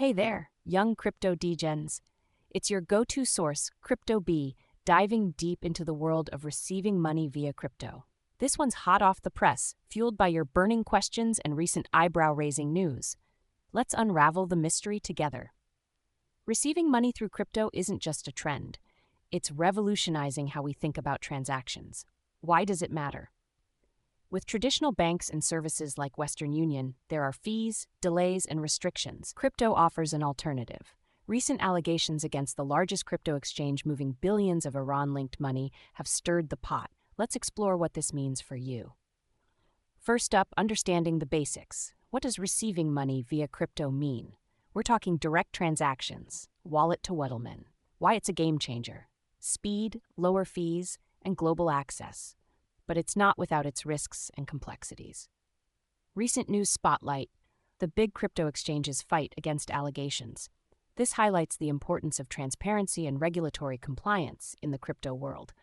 Hey there, young crypto degens. It's your go-to source, CryptoB, diving deep into the world of receiving money via crypto. This one's hot off the press, fueled by your burning questions and recent eyebrow-raising news. Let's unravel the mystery together. Receiving money through crypto isn't just a trend. It's revolutionizing how we think about transactions. Why does it matter? With traditional banks and services like Western Union, there are fees, delays, and restrictions. Crypto offers an alternative. Recent allegations against the largest crypto exchange moving billions of Iran-linked money have stirred the pot. Let's explore what this means for you. First up, understanding the basics. What does receiving money via crypto mean? We're talking direct transactions, wallet to Weddleman. Why it's a game changer. Speed, lower fees, and global access. But it's not without its risks and complexities. Recent news spotlight: the big crypto exchanges fight against allegations. This highlights the importance of transparency and regulatory compliance in the crypto world.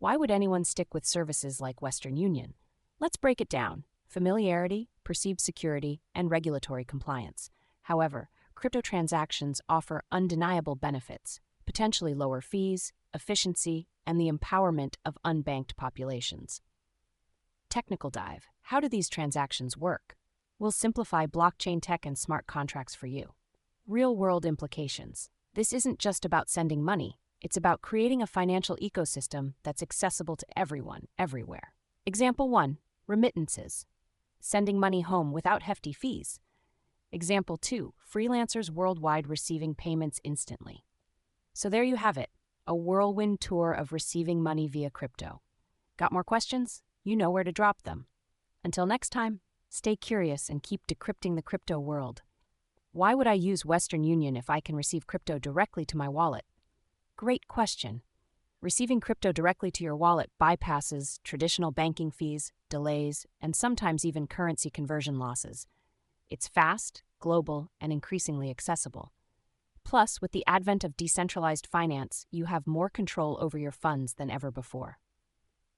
Why would anyone stick with services like Western Union? Let's break it down: familiarity, perceived security, and regulatory compliance. However, crypto transactions offer undeniable benefits, potentially lower fees, efficiency, and the empowerment of unbanked populations. Technical dive: how do these transactions work? We'll simplify blockchain tech and smart contracts for you. Real-world implications: this isn't just about sending money, it's about creating a financial ecosystem that's accessible to everyone, everywhere. Example 1, remittances. Sending money home without hefty fees. Example 2, freelancers worldwide receiving payments instantly. So there you have it, a whirlwind tour of receiving money via crypto. Got more questions? You know where to drop them. Until next time, stay curious and keep decrypting the crypto world. Why would I use Western Union if I can receive crypto directly to my wallet? Great question. Receiving crypto directly to your wallet bypasses traditional banking fees, delays, and sometimes even currency conversion losses. It's fast, global, and increasingly accessible. Plus, with the advent of decentralized finance, you have more control over your funds than ever before.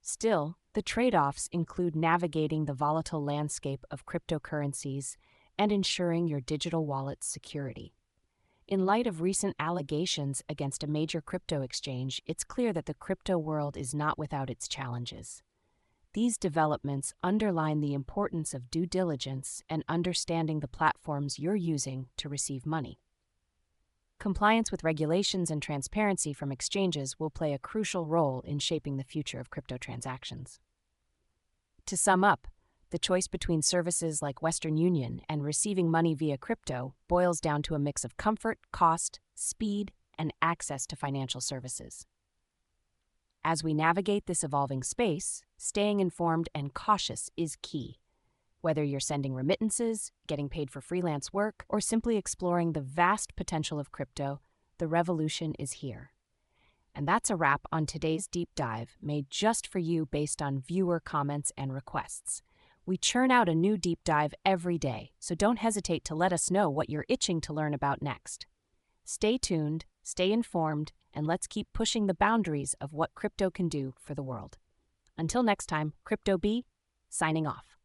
Still, the trade-offs include navigating the volatile landscape of cryptocurrencies and ensuring your digital wallet's security. In light of recent allegations against a major crypto exchange, it's clear that the crypto world is not without its challenges. These developments underline the importance of due diligence and understanding the platforms you're using to receive money. Compliance with regulations and transparency from exchanges will play a crucial role in shaping the future of crypto transactions. To sum up, the choice between services like Western Union and receiving money via crypto boils down to a mix of comfort, cost, speed, and access to financial services. As we navigate this evolving space, staying informed and cautious is key. Whether you're sending remittances, getting paid for freelance work, or simply exploring the vast potential of crypto, the revolution is here. And that's a wrap on today's deep dive, made just for you based on viewer comments and requests. We churn out a new deep dive every day, so don't hesitate to let us know what you're itching to learn about next. Stay tuned, stay informed, and let's keep pushing the boundaries of what crypto can do for the world. Until next time, CryptoB, signing off.